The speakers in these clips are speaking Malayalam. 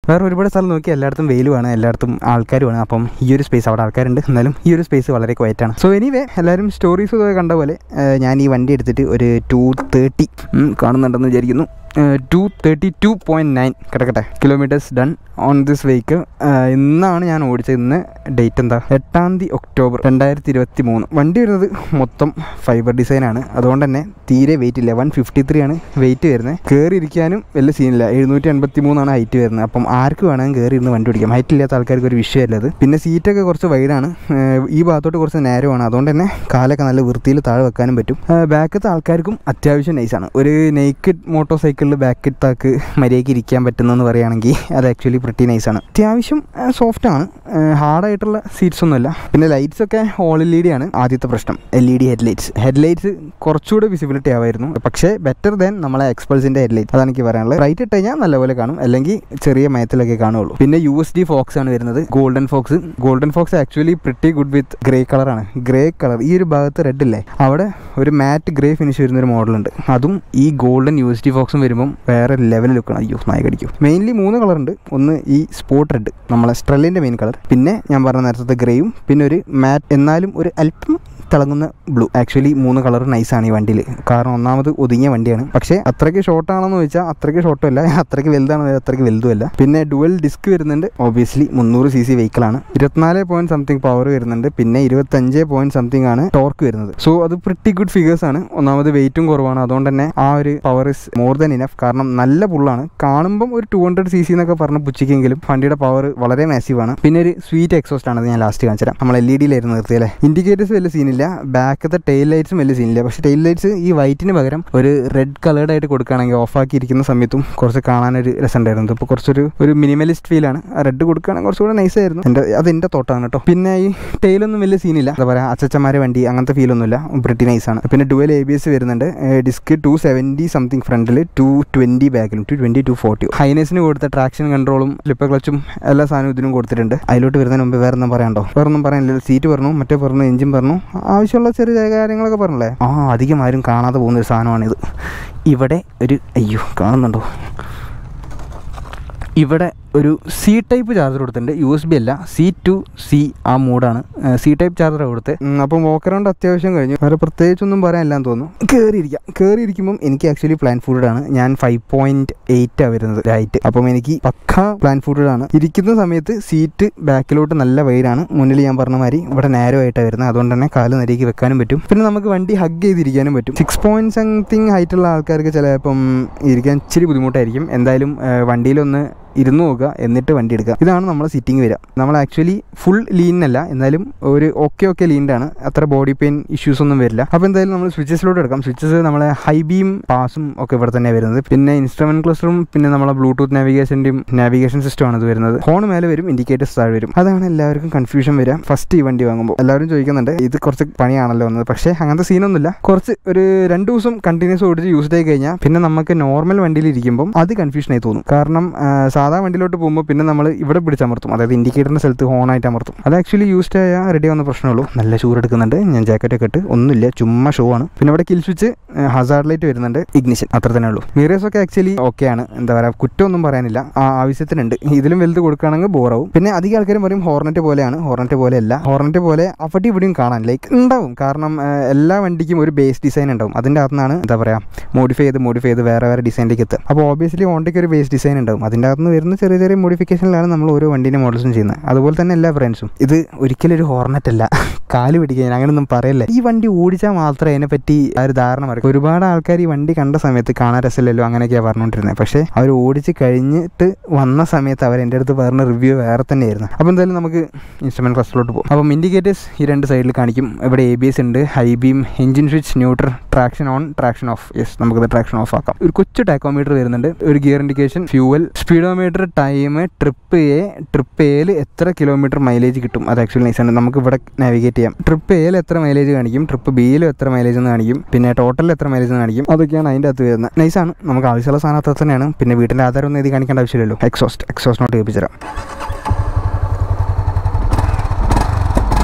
വേറെ ഒരുപാട് സ്ഥലം നോക്കി എല്ലായിടത്തും വെയിലുമാണ്, എല്ലായിടത്തും ആൾക്കാരുമാണ്. അപ്പം ഈ ഒരു സ്പേസ് അവിടെ ആൾക്കാരുണ്ട്, എന്നാലും ഈ ഒരു സ്പേസ് വളരെ ക്വയറ്റാണ്. സോ എനിവേ എല്ലാവരും സ്റ്റോറീസ് കണ്ട പോലെ ഞാൻ ഈ വണ്ടി എടുത്തിട്ട് ഒരു 230 കാണുന്നുണ്ടെന്ന് വിചാരിക്കുന്നു. 232.9 കിടക്കട്ടെ kilometres done on this vehicle. ഇന്നാണ് ഞാൻ ഓടിച്ചത്. ഇന്ന് ഡേറ്റ് എന്താ? 8 ഒക്ടോബർ 2023. വണ്ടി വരുന്നത് മൊത്തം ഫൈബർ ഡിസൈനാണ്. അതുകൊണ്ട് തന്നെ തീരെ വെയിറ്റ് ഇല്ല. 153 ആണ് വെയിറ്റ് വരുന്നത്. കയറി ഇരിക്കാനും വലിയ സീനില്ല. 783 ഹൈറ്റ് വരുന്നത്. അപ്പം ആർക്ക് വേണമെങ്കിൽ കയറി ഇരുന്ന് വണ്ടി ഓടിക്കാം. ഹൈറ്റ് ഇല്ലാത്ത ആൾക്കാർക്ക് ഒരു വിഷയമല്ല അത്. പിന്നെ സീറ്റൊക്കെ കുറച്ച് വൈഡാണ്. ഈ ഭാഗത്തോട്ട് കുറച്ച് നേരമാണ്. അതുകൊണ്ട് തന്നെ കാലൊക്കെ നല്ല വൃത്തിയിൽ താഴെ വെക്കാനും പറ്റും. ബാക്കത്തെ ആൾക്കാർക്കും അത്യാവശ്യം നൈസാണ്. ഒരു നെയ്ക്കഡ് മോട്ടോർ സൈക്കിളിൽ ബാക്കത്താക്ക് മര്യാദയ്ക്ക് ഇരിക്കാൻ പറ്റുന്നതെന്ന് പറയുകയാണെങ്കിൽ അത് ആക്ച്വലി പ്രിറ്റി നൈസാണ്. അത്യാവശ്യം സോഫ്റ്റാണ്. ഹാർഡായിട്ടുള്ള സീറ്റ്സ് ഒന്നുമല്ല. പിന്നെ ലൈറ്റ്സ് ഒക്കെ ഓൾ LED ആണ്. ആദ്യത്തെ പ്രശ്നം LED ഹെഡ്ലൈറ്റ്സ് കുറച്ചുകൂടെ വിസിബിലിറ്റി ആവായിരുന്നു. പക്ഷേ ബെറ്റർ ദാൻ നമ്മളെ എക്സ്പൾസിൻ്റെ ഹെഡ്ലൈറ്റ്. അതാണ് എനിക്ക് പറയാനുള്ളത്. റൈറ്റ് ഇട്ട് കഴിഞ്ഞാൽ നല്ലപോലെ കാണും, അല്ലെങ്കിൽ ചെറിയ മയത്തിലൊക്കെ കാണുള്ളൂ. പിന്നെ USD ഫോക്സ് ആണ് വരുന്നത്. Golden fox actually pretty good with grey കളറാണ്. ഗ്രേ കളർ ഈ ഒരു ഭാഗത്ത് റെഡ് ഇല്ലേ, അവിടെ ഒരു മാറ്റ് ഗ്രേ ഫിനിഷ് വരുന്നൊരു മോഡലുണ്ട്. അതും ഈ ഗോൾഡൻ USD ഫോക്സും വരുമ്പം വേറെ ലെവലിൽ ലുക്കാണ്. അയ്യോ നായ കടിക്കും. മെയിൻലി 3 കളറുണ്ട്. ഒന്ന് ഈ സ്പോട്ട് റെഡ്, നമ്മളെ സ്ട്രെല്ലിൻ്റെ മെയിൻ കളർ. പിന്നെ ഞാൻ പറഞ്ഞ നേരത്തെ ഗ്രേയും, പിന്നെ ഒരു മാറ്റ് എന്നാലും ഒരു അല്പം തിളങ്ങുന്ന ബ്ലൂ. ആക്ച്വലി 3 കളർ നൈസാണ് ഈ വണ്ടിയിൽ. കാരണം ഒന്നാമത് ഒതുങ്ങിയ വണ്ടിയാണ്. പക്ഷേ അത്രയ്ക്ക് ഷോർട്ടാണെന്ന് ചോദിച്ചാൽ അത്രയ്ക്ക് ഷോർട്ടും അല്ല, അത്രയ്ക്ക് വലുതാണെന്ന് അത്രയ്ക്ക് വലുതുമല്ല. പിന്നെ ഡുവൽ ഡിസ്ക് വരുന്നുണ്ട്. Obviously 300 cc വെഹിക്കിളാണ്. 24 പവർ വരുന്നുണ്ട്. പിന്നെ 25 ആണ് ടോർക്ക് വരുന്നത്. സോ അത് പ്രിറ്റി ഗുഡ് ഫിഗേഴ്സ് ആണ്. ഒന്നാമത് വെയിറ്റും കുറവാണ്. അതുകൊണ്ട് തന്നെ ആ ഒരു power is more than enough. കാരണം നല്ല പുള്ളാണ്. കാണുമ്പം ഒരു 200 cc എന്നൊക്കെ പറഞ്ഞ് പുച്ഛിക്കെങ്കിലും വണ്ടിയുടെ പവർ വളരെ മാസീവാണ്. പിന്നെ ഒരു സ്വീറ്റ് എക്സോസ്റ്റ് ആണ്. അത് ഞാൻ ലാസ്റ്റ് കാണിച്ചു തരാം. നമ്മൾ LED-ലായിരുന്നു നിർത്തിയല്ലേ. ഇൻഡിക്കേറ്റേഴ്സ് വലിയ സീനില്ല. ബാക്കത്തെ ടെയിൽ ലൈറ്റ്സും വലിയ സീനില്ല. പക്ഷേ ടെയിൽ ലൈറ്റ്സ് ഈ വൈറ്റിന് പകരം ഒരു റെഡ് കളേർഡ് ആയിട്ട് കൊടുക്കുകയാണെങ്കിൽ ഓഫാക്കിയിരിക്കുന്ന സമയത്തും കുറച്ച് കാണാനൊരു രസമുണ്ടായിരുന്നു. ഇപ്പോൾ കുറച്ചൊരു മിനിമലിസ്റ്റ് ഫീലാണ്. റെഡ് കൊടുക്കുകയാണെങ്കിൽ കുറച്ചുകൂടെ നൈസായിരുന്നു. അതെൻ്റെ തോട്ടാണ് കേട്ടോ. പിന്നെ ഈ ടെയിലൊന്നും വലിയ സീനില്ല. എന്താ പറയുക, അച്ചച്ചന്മാരെ വണ്ടി അങ്ങനത്തെ ഫീലൊന്നുമില്ല. പ്രിറ്റി നൈസാണ്. പിന്നെ ഡുവൽ ABS വരുന്നുണ്ട്. ഡിസ്ക് 270 ഫ്രണ്ടിൽ, 220 ബാക്കിലും, 220 240. ഹൈനസിന് കൊടുത്ത ട്രാക്ഷൻ കൺട്രോളും സ്ലിപ്പർ ക്ലച്ചും എല്ലാ സാധനവും ഇതിനും കൊടുത്തിട്ടുണ്ട്. അതിലോട്ട് വരുന്നതിന് മുമ്പ് വേറെ ഒന്നും പറയാണ്ടോ? വേറൊന്നും പറയാനില്ല. സീറ്റ് പറഞ്ഞു, മറ്റേ പറഞ്ഞു, എഞ്ചിൻ പറഞ്ഞു, ആവശ്യമുള്ള ചെറിയ കാര്യങ്ങളൊക്കെ പറഞ്ഞല്ലേ. അധികം ആരും കാണാതെ പോകുന്നൊരു സാധനമാണിത്. ഇവിടെ ഒരു കാണുന്നുണ്ടോ? ഇവിടെ ഒരു C ടൈപ്പ് ചാർജർ കൊടുത്തിട്ടുണ്ട്. USB അല്ല, C2C ആ മോഡാണ്. C ടൈപ്പ് ചാർജർ കൊടുത്ത്. അപ്പം വോക്ക് അറൗണ്ട് അത്യാവശ്യം കഴിഞ്ഞു. വേറെ പ്രത്യേകിച്ചൊന്നും പറയാനില്ലാന്ന് തോന്നുന്നു. കയറിയിരിക്കുമ്പം എനിക്ക് ആക്ച്വലി പ്ലാൻ ഫുഡാണ്. ഞാൻ 5.8 വരുന്നത് ഹൈറ്റ്. അപ്പം എനിക്ക് പക്ക പ്ലാൻ ഫുഡാണ്. ഇരിക്കുന്ന സമയത്ത് സീറ്റ് ബാക്കിലോട്ട് നല്ല വൈഡാണ്. മുന്നിൽ ഞാൻ പറഞ്ഞ മാതിരി ഇവിടെ നാരോ ആയിട്ടാണ് വരുന്നത്. അതുകൊണ്ട് തന്നെ കാല് നിരക്കി വെക്കാനും പറ്റും. പിന്നെ നമുക്ക് വണ്ടി ഹഗ് ചെയ്തിരിക്കാനും പറ്റും. 6 ഹൈറ്റുള്ള ആൾക്കാർക്ക് ചിലപ്പം ഇരിക്കാൻ ഇച്ചിരി ബുദ്ധിമുട്ടായിരിക്കും. എന്തായാലും വണ്ടിയിലൊന്ന് ഇരുന്ന് നോക്കുക, എന്നിട്ട് വണ്ടി എടുക്കുക. ഇതാണ് നമ്മൾ സിറ്റിംഗ് വരിക. നമ്മൾ ആക്ച്വലി ഫുൾ ലീനല്ല, എന്നാലും ഒരു ഓക്കെ ലീൻഡാണ്. അത്ര ബോഡി പെയിൻ ഇഷ്യൂസ് ഒന്നും വരില്ല. അപ്പോൾ എന്തായാലും നമ്മൾ സ്വിച്ചസിലോട്ട് എടുക്കാം. സ്വിച്ചസ് നമ്മളെ ഹൈ ബീം പാസും ഒക്കെ ഇവിടെ തന്നെ വരുന്നത്. പിന്നെ ഇൻസ്ട്രുമെന്റ് ക്ലസ്റ്ററും പിന്നെ നമ്മളെ ബ്ലൂടൂത്ത് നാവിഗേഷൻ സിസ്റ്റമാണ് ഇത് വരുന്നത്. ഫോൺ മേലെ വരും, ഇൻഡിക്കേറ്റേഴ്സ് താഴെ വരും. അതാണ് എല്ലാവർക്കും കൺഫ്യൂഷൻ വരിക ഫസ്റ്റ് ഈ വണ്ടി വാങ്ങുമ്പോൾ. എല്ലാവരും ചോദിക്കുന്നുണ്ട് ഇത് കുറച്ച് പണിയാണല്ലോ വന്നത്. പക്ഷേ അങ്ങനത്തെ സീനൊന്നുമില്ല. കുറച്ച് ഒരു 2 ദിവസം കണ്ടിന്യൂസ് ഓടിച്ച് യൂസ്ഡ് ആയി കഴിഞ്ഞാൽ പിന്നെ നമുക്ക് നോർമൽ വണ്ടിയിൽ ഇരിക്കുമ്പോൾ അത് കൺഫ്യൂഷനായി തോന്നും. കാരണം സാധാ വണ്ടിയിലോട്ട് പോകുമ്പോൾ പിന്നെ നമ്മൾ ഇവിടെ പിടിച്ചമർത്തും. അതായത് ഇൻഡിക്കേറ്ററിൻ്റെ സ്ഥലത്ത് ഹോണായിട്ട് അമർത്തും. അത് ആക്ച്വലി യൂസ്ഡ് ആയാൽ റെഡി ആവുന്ന പ്രശ്നമുള്ളൂ. നല്ല ചൂടെടുക്കുന്നുണ്ട്. ഞാൻ ജാക്കറ്റൊക്കെ ഇട്ട് ഒന്നുമില്ല, ചുമ്മാ ഷോ ആണ്. പിന്നെ ഇവിടെ കിൽ സ്വിച്ച്, ഹസാർഡ് ലൈറ്റ് വരുന്നുണ്ട്, ഇഗ്നിഷൻ, അത്ര തന്നെ ഉള്ളൂ. മിറേഴ്സ് ഒക്കെ ആക്ച്വലി ഓക്കെയാണ്. എന്താ പറയുക, കുറ്റമൊന്നും പറയാനില്ല. ആവശ്യത്തിനുണ്ട്. ഇതിലും വലുത് കൊടുക്കുകയാണെങ്കിൽ ബോറാവും. പിന്നെ അധികം ആൾക്കാരും പറയും ഹോർണറ്റ് പോലെയാണ്. ഹോർണറ്റ് പോലെയല്ല. ഹോർണറ്റ് പോലെ അവിടെ ഇവിടെയും കാണാൻ ഉണ്ടാവും. കാരണം എല്ലാ വണ്ടിക്കും ഒരു ബേസ് ഡിസൈൻ ഉണ്ടാവും. അതിൻ്റെ അകത്തുനിന്നാണ് എന്താ പറയുക മോഡിഫൈ ചെയ്ത് വേറെ ഡിസൈനിലേക്ക് എത്തുക. അപ്പോൾ ഓബിയസ്ലി ഹോണ്ടയ്ക്ക് ഒരു ബേസ് ഡിസൈൻ ഉണ്ടാവും. അതിൻ്റെ അകത്തുനിന്ന് വരുന്ന ചെറിയ മോഡിഫിക്കേഷനിലാണ് നമ്മൾ ഓരോ വണ്ടീൻ്റെ മോഡൽസും ചെയ്യുന്നത്. അതുപോലെ തന്നെ എല്ലാ ബ്രാൻഡ്സും. ഇത് ഒരിക്കലും ഒരു ഹോർണറ്റ് അല്ല. കാല് പിടിക്കാൻ അങ്ങനെയൊന്നും പറയല്ലേ. ഈ വണ്ടി ഓടിച്ചാൽ മാത്രമേ അതിനെപ്പറ്റി ആ ഒരു ധാരണ മറക്കും. ഒരുപാട് ആൾക്കാർ ഈ വണ്ടി കണ്ട സമയത്ത് കാണാൻ രസമില്ലല്ലോ അങ്ങനെയൊക്കെയാണ് പറഞ്ഞുകൊണ്ടിരുന്നത്. പക്ഷേ അവർ ഓടിച്ച് കഴിഞ്ഞിട്ട് വന്ന സമയത്ത് അവർ എൻ്റെ അടുത്ത് പറഞ്ഞ റിവ്യൂ വേറെ തന്നെയായിരുന്നു. അപ്പോൾ എന്തായാലും നമുക്ക് ഇൻസ്ട്രുമെന്റ് ക്ലസ്റ്ററിലോട്ട് പോകും. അപ്പം ഇൻഡിക്കേറ്റേഴ്സ് ഈ 2 സൈഡിൽ കാണിക്കും. ഇവിടെ ABS ഉണ്ട്, high beam, engine switch, neutral, traction on, traction of. Yes, നമുക്കത് ട്രാക്ഷൻ ഓഫ് ആക്കാം. ഒരു കൊച്ചു ടാക്കോമീറ്റർ വരുന്നുണ്ട്, ഒരു gear indication, fuel, speedometer, time, trip എയിൽ എത്ര കിലോമീറ്റർ മൈലേജ് കിട്ടും. അത് ആക്ച്വലി നൈസാണ്. നമുക്ക് ഇവിടെ നാവിഗേറ്റ് ചെയ്യാം. ട്രിപ്പ് എയിൽ എത്ര മൈലേജ് കാണിക്കും, ട്രിപ്പ് ബിയിലും എത്ര മൈലേജ് എന്ന് കാണിക്കും, പിന്നെ ടോട്ടലിൽ എത്ര മൈലേജ് എന്ന് കാണിക്കും. അതൊക്കെയാണ് അതിൻ്റെ അകത്ത് വരുന്നത്. നൈസാണ്. നമുക്ക് ആവശ്യമുള്ള സാധനം അത്ര തന്നെയാണ്. പിന്നെ വീട്ടിൻ്റെ ആധാരം ഒന്നും എഴുതി കാണിക്കേണ്ട ആവശ്യമില്ലല്ലോ. എക്സോസ്റ്റിനോട്ട് കേൾപ്പിച്ചു തരാം.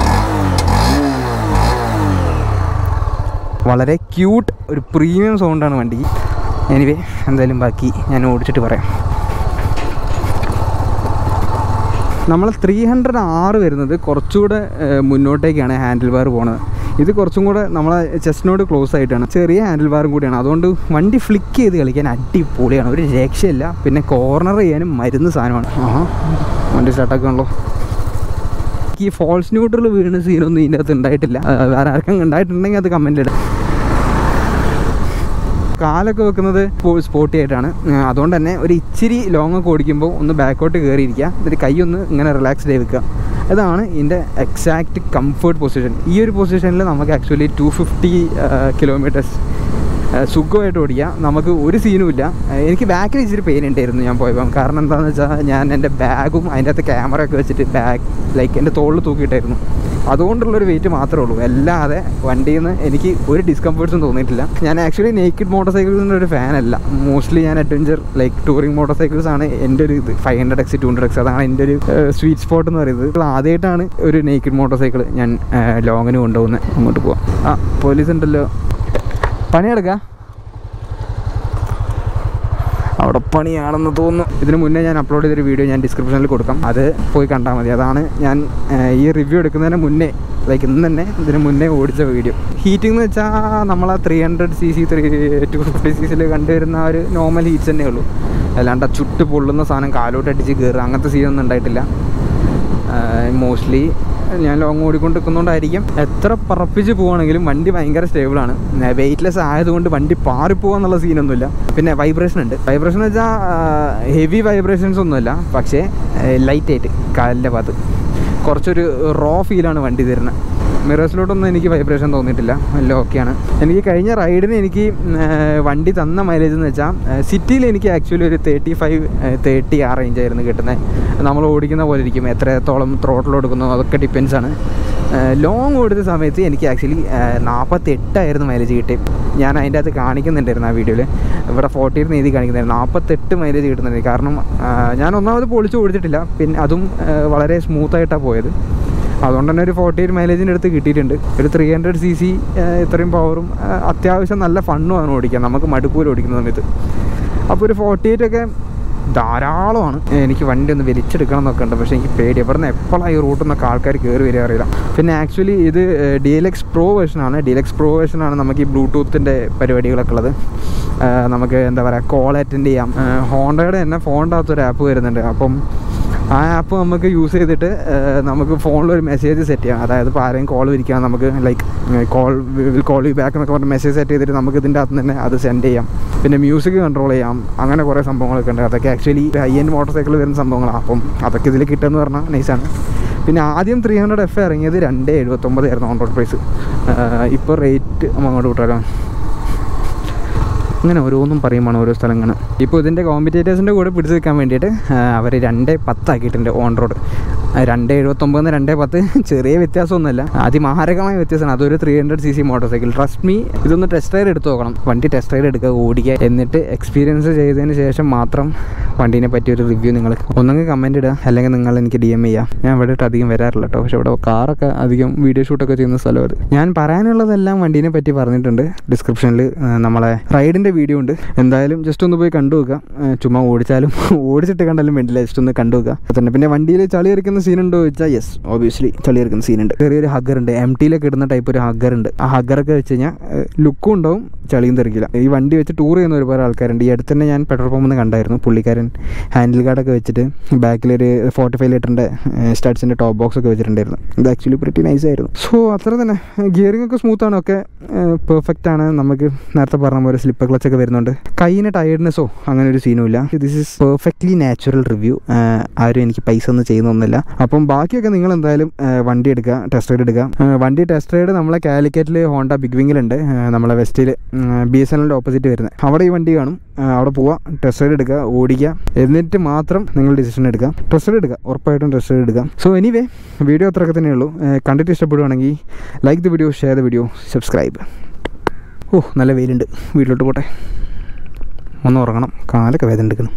വളരെ ക്യൂട്ട് ഒരു പ്രീമിയം സൗണ്ടാണ് വണ്ടിക്ക്. എനിവേ എന്തായാലും ബാക്കി ഞാൻ ഓടിച്ചിട്ട് പറയാം. നമ്മൾ 300R വരുന്നത് കുറച്ചുകൂടെ മുന്നോട്ടേക്കാണ് ഹാൻഡിൽ ബാർ പോകുന്നത്. ഇത് കുറച്ചും കൂടെ നമ്മളെ ചെസ്റ്റിനോട് ക്ലോസ് ആയിട്ടാണ്, ചെറിയ ഹാൻഡിൽ ബാറും കൂടിയാണ്. അതുകൊണ്ട് വണ്ടി ഫ്ലിക്ക് ചെയ്ത് കളിക്കാൻ അടിപൊളിയാണ്, ഒരു രക്ഷയില്ല. പിന്നെ കോർണർ ചെയ്യാനും മരുന്ന് സാധനമാണ്. വണ്ടി സ്റ്റാർട്ടാക്കുകയാണല്ലോ. ഈ ഫോൾസ് ന്യൂട്രൽ വീണ് സീനൊന്നും ഇതിൻ്റെ അകത്ത് ഉണ്ടായിട്ടില്ല. വേറെ ആർക്കും ഉണ്ടായിട്ടുണ്ടെങ്കിൽ അത് കമൻറ്റ് ഇടാം. കാലൊക്കെ വെക്കുന്നത് സ്പോട്ടി ആയിട്ടാണ്. അതുകൊണ്ട് തന്നെ ഒരു ഇച്ചിരി ലോങ് ഒക്കെ ഓടിക്കുമ്പോൾ ഒന്ന് ബാക്കോട്ട് കയറിയിരിക്കുക, എന്നിട്ട് കൈ ഒന്ന് ഇങ്ങനെ റിലാക്സ്ഡ് ആയി വെക്കുക. അതാണ് ഇതിൻ്റെ എക്സാക്റ്റ് കംഫർട്ട് പൊസിഷൻ. ഈ ഒരു പൊസിഷനിൽ നമുക്ക് ആക്ച്വലി 250 കിലോമീറ്റേഴ്സ് സുഖമായിട്ട് ഓടിക്കാം. നമുക്ക് ഒരു സീനും ഇല്ല. എനിക്ക് ബാക്കിൽ ഇച്ചിരി പെയിൻ ഉണ്ടായിരുന്നു ഞാൻ പോയപ്പോൾ. കാരണം എന്താണെന്ന് വെച്ചാൽ ഞാൻ എൻ്റെ ബാഗും അതിൻ്റെ അകത്ത് ക്യാമറയൊക്കെ വെച്ചിട്ട് ലൈക്ക് എൻ്റെ തോളിൽ തൂക്കിയിട്ടായിരുന്നു. അതുകൊണ്ടുള്ളൊരു വെയിറ്റ് മാത്രമേ ഉള്ളൂ. അല്ലാതെ വണ്ടിയിൽ നിന്ന് എനിക്ക് ഒരു ഡിസ്കംഫേർട്സും തോന്നിയിട്ടില്ല. ഞാൻ ആക്ച്വലി നേക്കിഡ് മോട്ടോർ സൈക്കിൾസിൻ്റെ ഒരു ഫാനല്ല. മോസ്റ്റ്ലി ഞാൻ adventure like touring motor cycles ആണ് എൻ്റെ ഒരു ഇത്. 500X 200X അതാണ് എൻ്റെ ഒരു സ്വീറ്റ് സ്പോട്ട് എന്ന് പറയുന്നത്. ആദ്യമായിട്ടാണ് ഒരു നേക്കിഡ് മോട്ടോർ സൈക്കിൾ ഞാൻ ലോങ്ങിന് കൊണ്ടുപോകുന്നത്. അങ്ങോട്ട് പോവാം. പോലീസ് ഉണ്ടല്ലോ, പണിയെടുക്കാം. അവിടെ പണിയാണെന്ന് തോന്നുന്നു. ഇതിന് മുന്നേ ഞാൻ അപ്ലോഡ് ചെയ്തൊരു വീഡിയോ ഞാൻ ഡിസ്ക്രിപ്ഷനിൽ കൊടുക്കാം, അത് പോയി കണ്ടാൽ മതി. അതാണ് ഞാൻ ഈ റിവ്യൂ എടുക്കുന്നതിന് മുന്നേ, ലൈക്ക് ഇന്ന് തന്നെ ഇതിന് മുന്നേ ഓടിച്ച വീഡിയോ. ഹീറ്റിംഗ് എന്ന് വെച്ചാൽ നമ്മൾ 300cc 250cc കണ്ടുവരുന്ന ഒരു നോർമൽ ഹീറ്റ്സ് തന്നെ ഉള്ളൂ. അല്ലാണ്ട് ചുട്ട് പൊള്ളുന്ന സാധനം കാലോട്ട് അടിച്ച് കയറുക അങ്ങനത്തെ സീനൊന്നും ഉണ്ടായിട്ടില്ല. മോസ്റ്റ്ലി ഞാൻ ലോങ് ഓടിക്കൊണ്ട് നിൽക്കുന്നതുകൊണ്ടായിരിക്കും എത്ര പറപ്പിച്ച് പോവുകയാണെങ്കിലും വണ്ടി ഭയങ്കര സ്റ്റേബിളാണ്. വെയ്റ്റ്ലെസ് ആയതുകൊണ്ട് വണ്ടി പാറിപ്പോകാന്നുള്ള സീനൊന്നുമില്ല. പിന്നെ വൈബ്രേഷൻ ഉണ്ട്. വൈബ്രേഷൻ എന്ന് വെച്ചാൽ ഹെവി വൈബ്രേഷൻസ് ഒന്നുമില്ല, പക്ഷേ ലൈറ്റായിട്ട് കാലിൻ്റെ ഭാഗത്ത് കുറച്ചൊരു റോ ഫീലാണ് വണ്ടി തരുന്നത്. മിറേഴ്സിലോട്ടൊന്നും എനിക്ക് വൈബ്രേഷൻ തോന്നിയിട്ടില്ല, എല്ലാം ഓക്കെയാണ്. എനിക്ക് കഴിഞ്ഞ റൈഡിന് എനിക്ക് വണ്ടി തന്ന മൈലേജ് എന്ന് വെച്ചാൽ സിറ്റിയിൽ എനിക്ക് ആക്ച്വലി ഒരു 35-30 ആ റേഞ്ചായിരുന്നു കിട്ടുന്നത്. നമ്മൾ ഓടിക്കുന്ന പോലെ ഇരിക്കും, എത്രത്തോളം ത്രോട്ടിൽ കൊടുക്കുന്നു അതൊക്കെ ഡിപ്പെൻസാണ്. ലോങ് ഓടുന്ന സമയത്ത് എനിക്ക് ആക്ച്വലി 48 മൈലേജ് കിട്ടി. ഞാൻ അതിൻ്റെ അകത്ത് കാണിക്കുന്നുണ്ടായിരുന്നു ആ വീഡിയോയിൽ. ഇവിടെ 40 എഴുതി കാണിക്കുന്നുണ്ടായിരുന്നു. 48 മൈലേജ് കിട്ടുന്നുണ്ട്. കാരണം ഞാൻ ഒന്നാമത് പൊളിച്ച് ഓടിച്ചിട്ടില്ല, പിന്നെ അതും വളരെ സ്മൂത്തായിട്ടാണ് പോയത്. അതുകൊണ്ട് തന്നെ ഒരു 48 മൈലേജിൻ്റെ അടുത്ത് കിട്ടിയിട്ടുണ്ട്. ഒരു 300cc ഇത്രയും പവറും അത്യാവശ്യം നല്ല ഫണ്ണുമാണ് ഓടിക്കാൻ, നമുക്ക് മടുക്കൂല ഓടിക്കുന്ന സമയത്ത്. അപ്പോൾ ഒരു 48 ധാരാളമാണ്. എനിക്ക് വണ്ടി ഒന്ന് വലിച്ചെടുക്കണം എന്നൊക്കെ ഉണ്ട്, പക്ഷേ എനിക്ക് പേടി. ഇവിടെ നിന്ന് എപ്പോഴാണ് ഈ റൂട്ടിൽ നിന്നൊക്കെ ആൾക്കാർ കയറി വരിക അറിയില്ല. പിന്നെ ആക്ച്വലി ഇത് DLX Pro വേർഷനാണ്. DLX Pro വേർഷനാണ് നമുക്ക് ഈ ബ്ലൂടൂത്തിൻ്റെ പരിപാടികളൊക്കെ ഉള്ളത്. നമുക്ക് എന്താ പറയുക, കോൾ അറ്റൻഡ് ചെയ്യാം. ഹോണ്ടയുടെ തന്നെ ഫോണിൻ്റെ അകത്തൊരു ആപ്പ് വരുന്നുണ്ട്. അപ്പം ആ ആപ്പ് നമുക്ക് യൂസ് ചെയ്തിട്ട് നമുക്ക് ഫോണിലൊരു മെസ്സേജ് സെറ്റ് ചെയ്യാം. അതായത് ഇപ്പോൾ ആരെയും കോൾ വിളിക്കാം, നമുക്ക് ലൈക്ക് കോൾ യു ബാക്ക് എന്നൊക്കെ പറഞ്ഞ് മെസ്സേജ് സെറ്റ് ചെയ്തിട്ട് നമുക്ക് ഇതിൻ്റെ അകത്ത് തന്നെ അത് സെൻഡ് ചെയ്യാം. പിന്നെ മ്യൂസിക് കൺട്രോൾ ചെയ്യാം. അങ്ങനെ കുറേ സംഭവങ്ങളൊക്കെ ഉണ്ട്. അതൊക്കെ actually high end motor cycle വരുന്ന സംഭവങ്ങളാണ്. അപ്പം അതൊക്കെ ഇതിൽ കിട്ടുമെന്ന് പറഞ്ഞാൽ നൈസാണ്. പിന്നെ ആദ്യം 300F ഇറങ്ങിയത് 279 ആയിരുന്നു ഓൺ റോഡ് പ്രൈസ്. ഇപ്പോൾ റേറ്റ് അങ്ങോട്ട് വിട്ടാലോ, അങ്ങനെ ഓരോന്നും പറയുമ്പോൾ ഓരോ സ്ഥലങ്ങൾ. ഇപ്പോൾ ഇതിൻ്റെ കോമ്പറ്റേറ്റേഴ്സിൻ്റെ കൂടെ പിടിച്ച് നിൽക്കാൻ വേണ്ടിയിട്ട് അവർ 210 ആക്കിയിട്ടുണ്ട് ഓൺ റോഡ്. 279 210 ചെറിയ വ്യത്യാസമൊന്നുമല്ല, അതിമാരകമായ വ്യത്യാസമാണ്. അതൊരു 300cc motor cycle. Trust me, ഇതൊന്ന് ടെസ്റ്റ് റൈഡ് എടുത്ത് നോക്കണം. വണ്ടി ടെസ്റ്റ് റൈഡ് എടുക്കുക, ഓടിക്കുക, എന്നിട്ട് എക്സ്പീരിയൻസ് ചെയ്തതിന് ശേഷം മാത്രം വണ്ടീനെ പറ്റിയൊരു റിവ്യൂ നിങ്ങൾ ഒന്നെങ്കിൽ കമൻറ്റ് ഇടുക, അല്ലെങ്കിൽ നിങ്ങൾ എനിക്ക് DM ചെയ്യുക. ഞാൻ ഇവിടെ അധികം വരാറില്ല കേട്ടോ, പക്ഷേ ഇവിടെ കാറൊക്കെ അധികം വീഡിയോ ഷൂട്ടൊക്കെ ചെയ്യുന്ന സ്ഥലം അത്. ഞാൻ പറയാനുള്ളതെല്ലാം വണ്ടീനെ പറ്റി പറഞ്ഞിട്ടുണ്ട്. ഡിസ്ക്രിപ്ഷനിൽ നമ്മളെ റൈഡിൻ്റെ വീഡിയോ ഉണ്ട്. എന്തായാലും ജസ്റ്റ് ഒന്ന് പോയി കണ്ടു നോക്കുക. ചുമ്മാ ഓടിച്ചാലും ഓടിച്ചിട്ട് കണ്ടാലും വേണ്ടില്ല, ജസ്റ്റ് ഒന്ന് കണ്ടു നോക്കുക. തന്നെ പിന്നെ വണ്ടിയിൽ ചളി ഇറക്കുന്ന സീനുണ്ടോ ചോദിച്ചാൽ യെസ്, ഒബിയസ്ലി ചളി ഇറക്കുന്ന സീനുണ്ട്. ചെറിയൊരു ഹഗ്ഗറുണ്ട്, MT-ലൊക്കെ ഇടുന്ന ടൈപ്പ് ഒരു ഹഗ്ഗറുണ്ട്. ആ ഹഗ്ഗറൊക്കെ വെച്ച് കഴിഞ്ഞാൽ ലുക്കും ഉണ്ടാവും, ചളിയും തെറിക്കില്ല. ഈ വണ്ടി വെച്ച് ടൂർ ചെയ്യുന്ന ഒരുപാട് ആൾക്കാരുണ്ട്. ഈ അടുത്ത് തന്നെ ഞാൻ പെട്രോൾ പമ്പിൽ നിന്ന് കണ്ടായിരുന്നു, പുള്ളിക്കാരൻ ഹാൻഡിൽ ഗാർഡൊക്കെ വെച്ചിട്ട് ബാക്കിലൊരു 45 ലിറ്ററിൻ്റെ സ്റ്റഡ്സിൻ്റെ ടോപ്പ് ബോക്സ് ഒക്കെ വെച്ചിട്ടുണ്ടായിരുന്നു. ഇത് ആക്ച്വലി പ്രിറ്റി നൈസ് ആയിരുന്നു. സോ അത്ര തന്നെ. ഗിയറിംഗ് ഒക്കെ സ്മൂത്താണ്, ഒക്കെ പെർഫെക്റ്റ് ആണ്. നമുക്ക് നേരത്തെ പറഞ്ഞ പോലെ സ്ലിപ്പർ ക്ലച്ചൊക്കെ വരുന്നുണ്ട്. കൈയിന് ടയർഡ്നെസ്സോ അങ്ങനെ ഒരു സീനും ഇല്ല. This is perfectly natural review. ആരും എനിക്ക് പൈസ ഒന്നും ചെയ്യുന്നൊന്നുമില്ല. അപ്പം ബാക്കിയൊക്കെ നിങ്ങൾ എന്തായാലും വണ്ടി എടുക്കുക, ടെസ്റ്റ് റൈഡ് എടുക്കുക. വണ്ടി ടെസ്റ്റ് റൈഡ് നമ്മളെ കാലിക്കറ്റിൽ ഹോണ്ട ബിഗ് വിങ്ങിലുണ്ട്, നമ്മളെ വെസ്റ്റിൽ BSNL-ൻ്റെ ഓപ്പോസിറ്റ് വരുന്നത്. അവിടെ ഈ വണ്ടി കാണും. അവിടെ പോവുക, ടെസ്റ്റ് റൈഡ് എടുക്കുക, ഓടിക്കുക, എന്നിട്ട് മാത്രം നിങ്ങൾ ഡിസിഷൻ എടുക്കുക. ടെസ്റ്റ് റൈഡ് എടുക്കുക, ഉറപ്പായിട്ടും ടെസ്റ്റ് റൈഡ് എടുക്കുക. സോ എനിവേ, വീഡിയോ അത്രയൊക്കെ തന്നെ ഉള്ളൂ. കണ്ടിട്ട് ഇഷ്ടപ്പെടുവാണെങ്കിൽ like the video, share the video, subscribe. നല്ല വെയിലുണ്ട്, വീട്ടിലോട്ട് പോട്ടെ, ഒന്ന് ഉറങ്ങണം, കാലൊക്കെ വേദന എടുക്കണം.